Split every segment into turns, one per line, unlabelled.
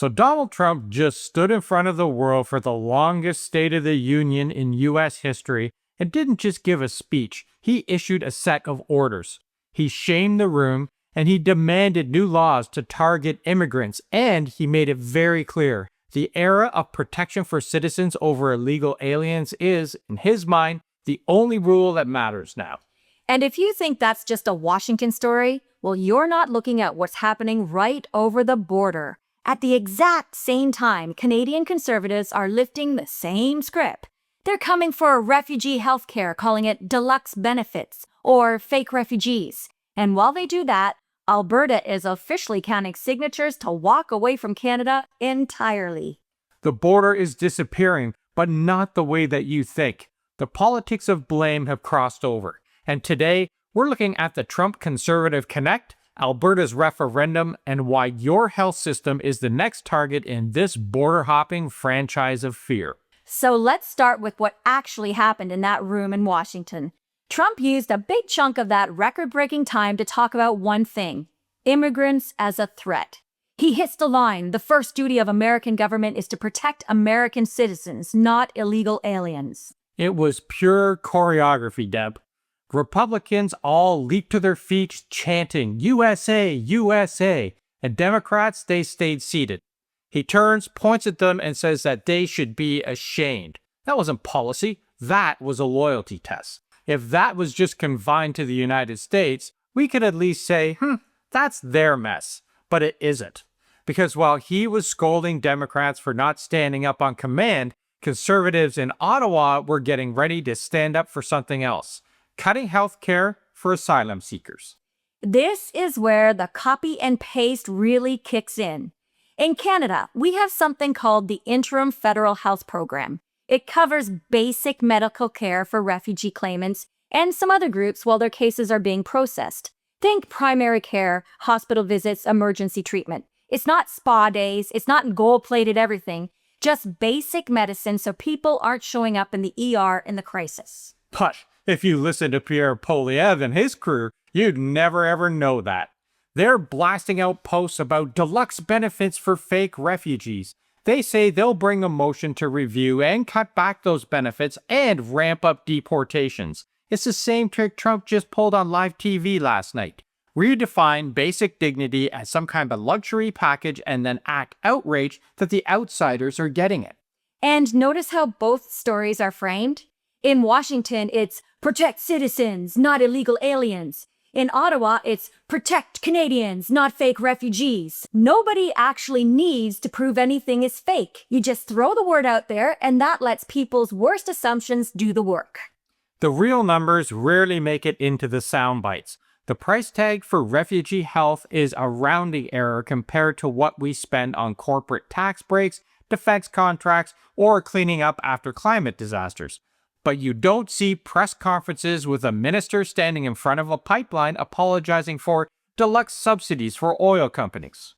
So Donald Trump just stood in front of the world for the longest State of the Union in U.S. history and didn't just give a speech. He issued a set of orders. He shamed the room and he demanded new laws to target immigrants, and he made it very clear the era of protection for citizens over illegal aliens is, in his mind, the only rule that matters now.
And if you think that's just a Washington story, well, you're not looking at what's happening right over the border. At the exact same time, Canadian Conservatives are lifting the same script. They're coming for refugee health care, calling it Deluxe benefits or fake refugees. And while they do that, Alberta is officially counting signatures to walk away from Canada entirely.
The border is disappearing, but not the way that you think. The politics of blame have crossed over. And today, we're looking at the Trump Conservative Connect, Alberta's referendum, and why your health system is the next target in this border-hopping franchise of fear.
So let's start with what actually happened in that room in Washington. Trump used a big chunk of that record-breaking time to talk about one thing: immigrants as a threat. He hits the line, the first duty of American government is to protect American citizens, not illegal aliens.
It was pure choreography, Deb. Republicans all leaped to their feet chanting, USA, USA, and Democrats, they stayed seated. He turns, points at them, and says that they should be ashamed. That wasn't policy, that was a loyalty test. If that was just confined to the United States, we could at least say, that's their mess. But it isn't. Because while he was scolding Democrats for not standing up on command, conservatives in Ottawa were getting ready to stand up for something else: cutting health care for asylum seekers.
This is where the copy and paste really kicks in. In Canada, we have something called the Interim Federal Health Program. It covers basic medical care for refugee claimants and some other groups while their cases are being processed. Think primary care, hospital visits, emergency treatment. It's not spa days, it's not gold-plated everything, just basic medicine so people aren't showing up in the ER in the crisis.
But if you listen to Pierre Poilevre and his crew, you'd never ever know that. They're blasting out posts about deluxe benefits for fake refugees. They say they'll bring a motion to review and cut back those benefits and ramp up deportations. It's the same trick Trump just pulled on live TV last night. Redefine basic dignity as some kind of luxury package and then act outraged that the outsiders are getting it.
And notice how both stories are framed? In Washington, it's protect citizens, not illegal aliens. In Ottawa, it's protect Canadians, not fake refugees. Nobody actually needs to prove anything is fake. You just throw the word out there, and that lets people's worst assumptions do the work.
The real numbers rarely make it into the sound bites. The price tag for refugee health is a rounding error compared to what we spend on corporate tax breaks, defense contracts, or cleaning up after climate disasters. But you don't see press conferences with a minister standing in front of a pipeline apologizing for deluxe subsidies for oil companies.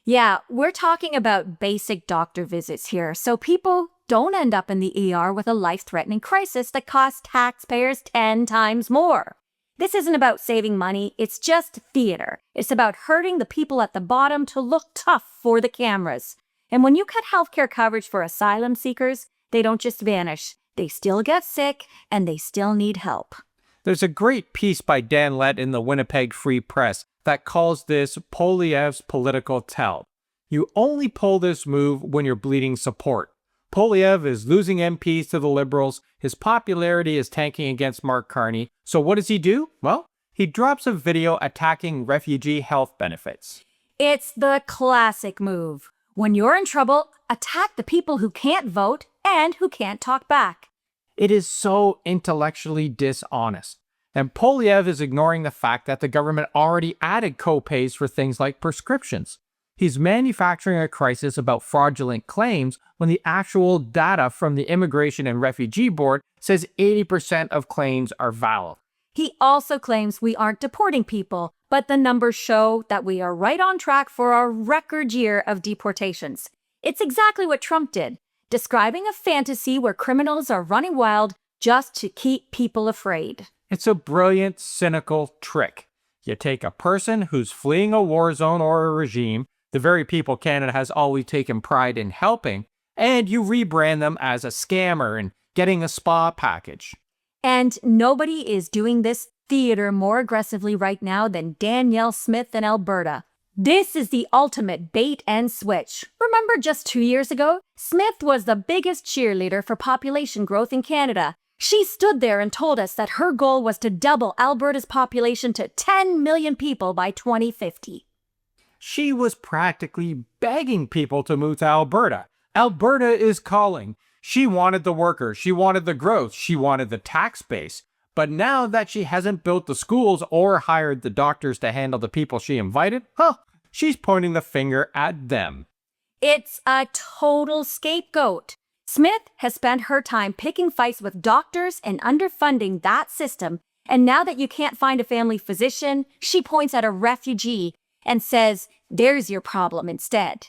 Yeah, we're talking about basic doctor visits here, so people don't end up in the ER with a life-threatening crisis that costs taxpayers 10 times more. This isn't about saving money, it's just theater. It's about hurting the people at the bottom to look tough for the cameras. And when you cut healthcare coverage for asylum seekers, they don't just vanish. They still get sick, and they still need help.
There's a great piece by Danielle in the Winnipeg Free Press that calls this Poilevre's political tell. You only pull this move when you're bleeding support. Poilevre is losing MPs to the Liberals, his popularity is tanking against Mark Carney, so what does he do? Well, he drops a video attacking refugee health benefits.
It's the classic move. When you're in trouble, attack the people who can't vote and who can't talk back.
It is so intellectually dishonest. And Poilevre is ignoring the fact that the government already added co-pays for things like prescriptions. He's manufacturing a crisis about fraudulent claims when the actual data from the Immigration and Refugee Board says 80% of claims are valid.
He also claims we aren't deporting people, but the numbers show that we are right on track for a record year of deportations. It's exactly what Trump did, describing a fantasy where criminals are running wild just to keep people afraid.
It's a brilliant, cynical trick. You take a person who's fleeing a war zone or a regime, the very people Canada has always taken pride in helping, and you rebrand them as a scammer and getting a spa package.
And nobody is doing this theater more aggressively right now than Danielle Smith in Alberta. This is the ultimate bait and switch. Remember just 2 years ago? Smith was the biggest cheerleader for population growth in Canada. She stood there and told us that her goal was to double Alberta's population to 10 million people by 2050.
She was practically begging people to move to Alberta. Alberta is calling. She wanted the workers, she wanted the growth, she wanted the tax base. But now that she hasn't built the schools or hired the doctors to handle the people she invited, she's pointing the finger at them.
It's a total scapegoat. Smith has spent her time picking fights with doctors and underfunding that system. And now that you can't find a family physician, she points at a refugee and says, there's your problem instead.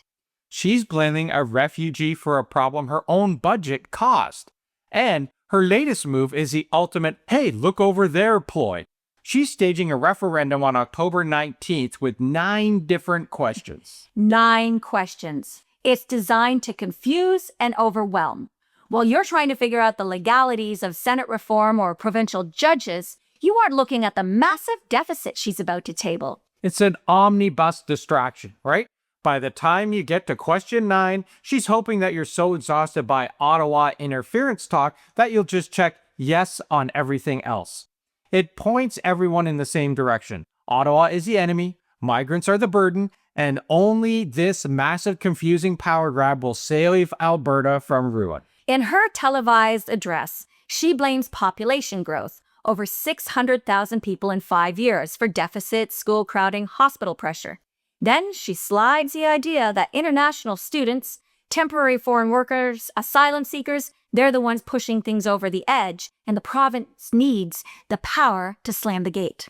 She's blaming a refugee for a problem her own budget caused. And her latest move is the ultimate, hey, look over there ploy. She's staging a referendum on October 19th with 9 different questions.
9 questions. It's designed to confuse and overwhelm. While you're trying to figure out the legalities of Senate reform or provincial judges, you aren't looking at the massive deficit she's about to table.
It's an omnibus distraction, right? By the time you get to question 9, she's hoping that you're so exhausted by Ottawa interference talk that you'll just check yes on everything else. It points everyone in the same direction. Ottawa is the enemy, migrants are the burden, and only this massive confusing power grab will save Alberta from ruin.
In her televised address, she blames population growth, over 600,000 people in 5 years, for deficit, school crowding, hospital pressure. Then she slides the idea that international students, temporary foreign workers, asylum seekers, they're the ones pushing things over the edge, and the province needs the power to slam the gate.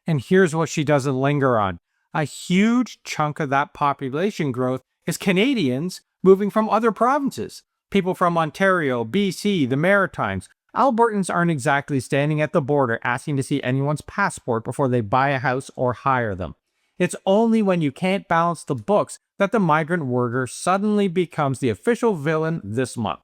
And here's what she doesn't linger on. A huge chunk of that population growth is Canadians moving from other provinces. People from Ontario, BC, the Maritimes. Albertans aren't exactly standing at the border asking to see anyone's passport before they buy a house or hire them. It's only when you can't balance the books that the migrant worker suddenly becomes the official villain this month.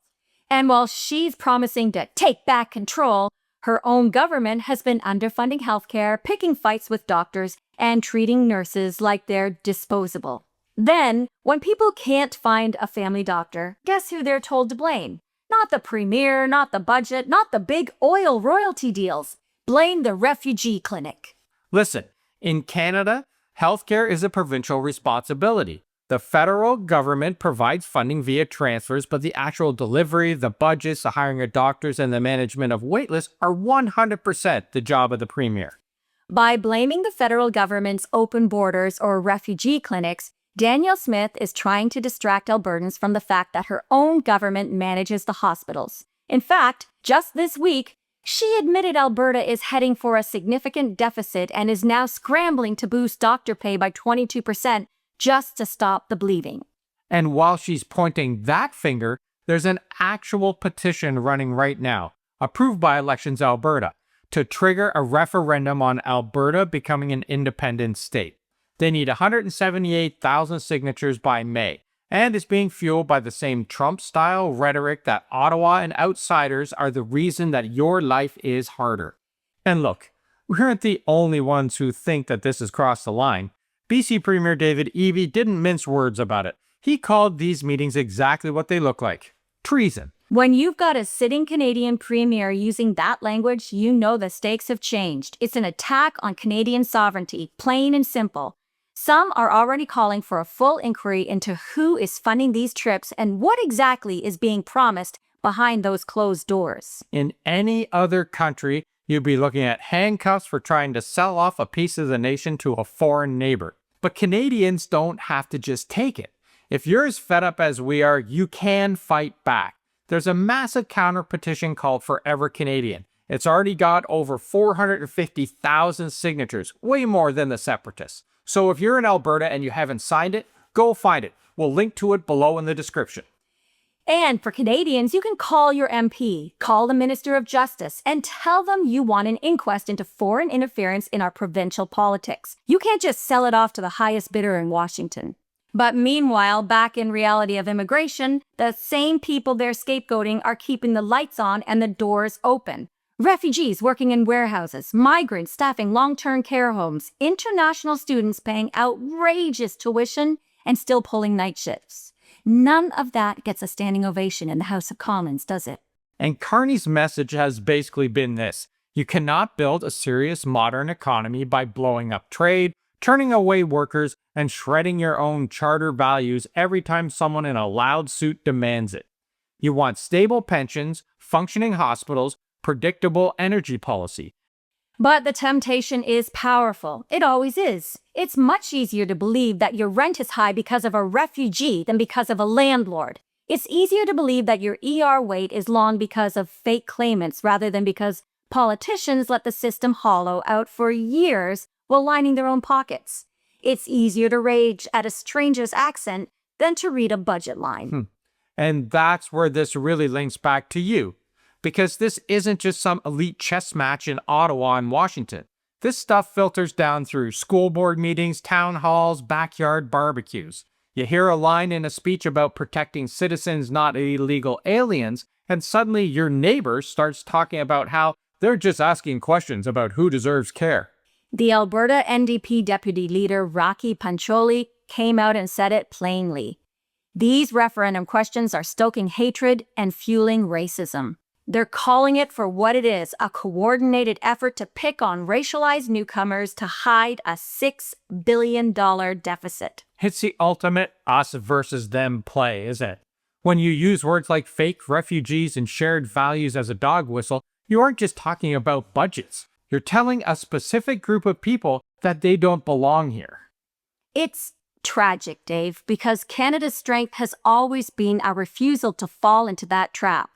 And while she's promising to take back control, her own government has been underfunding healthcare, picking fights with doctors, and treating nurses like they're disposable. Then, when people can't find a family doctor, guess who they're told to blame? Not the premier, not the budget, not the big oil royalty deals. Blame the refugee clinic.
Listen, in Canada, healthcare is a provincial responsibility. The federal government provides funding via transfers, but the actual delivery, the budgets, the hiring of doctors, and the management of waitlists are 100% the job of the premier.
By blaming the federal government's open borders or refugee clinics, Danielle Smith is trying to distract Albertans from the fact that her own government manages the hospitals. In fact, just this week, she admitted Alberta is heading for a significant deficit and is now scrambling to boost doctor pay by 22% just to stop the bleeding.
And while she's pointing that finger, there's an actual petition running right now, approved by Elections Alberta, to trigger a referendum on Alberta becoming an independent state. They need 178,000 signatures by May, and it's being fueled by the same Trump-style rhetoric that Ottawa and outsiders are the reason that your life is harder. And look, we aren't the only ones who think that this has crossed the line. BC Premier David Eby didn't mince words about it. He called these meetings exactly what they look like: treason.
When you've got a sitting Canadian premier using that language, you know the stakes have changed. It's an attack on Canadian sovereignty, plain and simple. Some are already calling for a full inquiry into who is funding these trips and what exactly is being promised behind those closed doors.
In any other country, you'd be looking at handcuffs for trying to sell off a piece of the nation to a foreign neighbor. But Canadians don't have to just take it. If you're as fed up as we are, you can fight back. There's a massive counter petition called Forever Canadian. It's already got over 450,000 signatures, way more than the Separatists. So if you're in Alberta and you haven't signed it, go find it. We'll link to it below in the description.
And for Canadians, you can call your MP, call the Minister of Justice, and tell them you want an inquest into foreign interference in our provincial politics. You can't just sell it off to the highest bidder in Washington. But meanwhile, back in reality of immigration, the same people they're scapegoating are keeping the lights on and the doors open. Refugees working in warehouses, migrants staffing long-term care homes, international students paying outrageous tuition and still pulling night shifts. None of that gets a standing ovation in the House of Commons, does it?
And Carney's message has basically been this: you cannot build a serious modern economy by blowing up trade, turning away workers, and shredding your own charter values every time someone in a loud suit demands it. You want stable pensions, functioning hospitals, predictable energy policy.
But the temptation is powerful. It always is. It's much easier to believe that your rent is high because of a refugee than because of a landlord. It's easier to believe that your ER wait is long because of fake claimants rather than because politicians let the system hollow out for years while lining their own pockets. It's easier to rage at a stranger's accent than to read a budget line.
And that's where this really links back to you. Because this isn't just some elite chess match in Ottawa and Washington. This stuff filters down through school board meetings, town halls, backyard barbecues. You hear a line in a speech about protecting citizens, not illegal aliens, and suddenly your neighbor starts talking about how they're just asking questions about who deserves care.
The Alberta NDP deputy leader, Rocky Pancholi, came out and said it plainly. These referendum questions are stoking hatred and fueling racism. They're calling it for what it is, a coordinated effort to pick on racialized newcomers to hide a $6 billion deficit.
It's the ultimate us versus them play, isn't it? When you use words like fake refugees and shared values as a dog whistle, you aren't just talking about budgets. You're telling a specific group of people that they don't belong here.
It's tragic, Dave, because Canada's strength has always been our refusal to fall into that trap.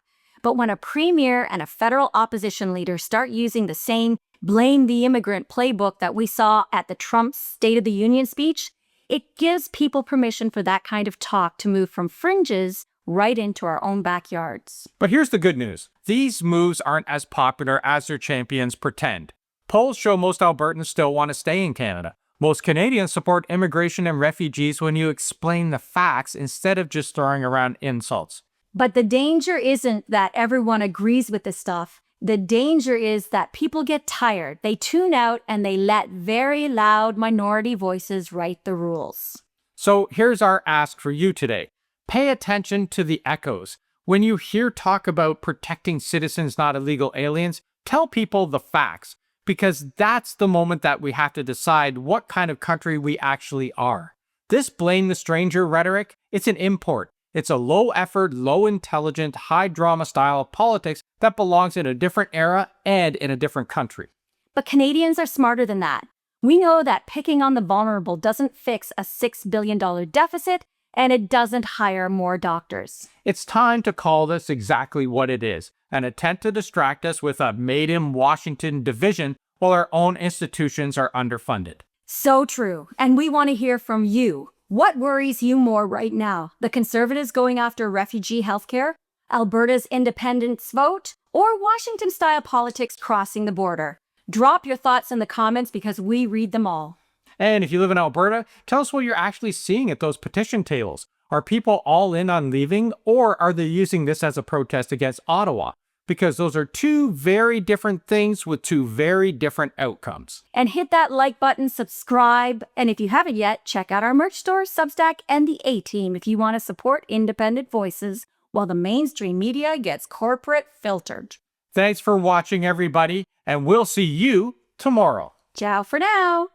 But when a premier and a federal opposition leader start using the same blame the immigrant playbook that we saw at the Trump State of the Union speech, it gives people permission for that kind of talk to move from fringes right into our own backyards.
But here's the good news. These moves aren't as popular as their champions pretend. Polls show most Albertans still want to stay in Canada. Most Canadians support immigration and refugees when you explain the facts instead of just throwing around insults.
But the danger isn't that everyone agrees with this stuff. The danger is that people get tired, they tune out, and they let very loud minority voices write the rules.
So here's our ask for you today. Pay attention to the echoes. When you hear talk about protecting citizens, not illegal aliens, tell people the facts, because that's the moment that we have to decide what kind of country we actually are. This blame the stranger rhetoric, it's an import. It's a low-effort, low-intelligent, high-drama style of politics that belongs in a different era and in a different country.
But Canadians are smarter than that. We know that picking on the vulnerable doesn't fix a $6 billion deficit, and it doesn't hire more doctors.
It's time to call this exactly what it is, an attempt to distract us with a made-in-Washington division while our own institutions are underfunded.
So true, and we want to hear from you. What worries you more right now? The Conservatives going after refugee healthcare, Alberta's independence vote, or Washington-style politics crossing the border? Drop your thoughts in the comments because we read them all.
And if you live in Alberta, tell us what you're actually seeing at those petition tables. Are people all in on leaving, or are they using this as a protest against Ottawa? Because those are two very different things with two very different outcomes.
And hit that like button, subscribe, and if you haven't yet, check out our merch store, Substack, and the A-Team if you want to support independent voices while the mainstream media gets corporate filtered.
Thanks for watching, everybody, and we'll see you tomorrow.
Ciao for now.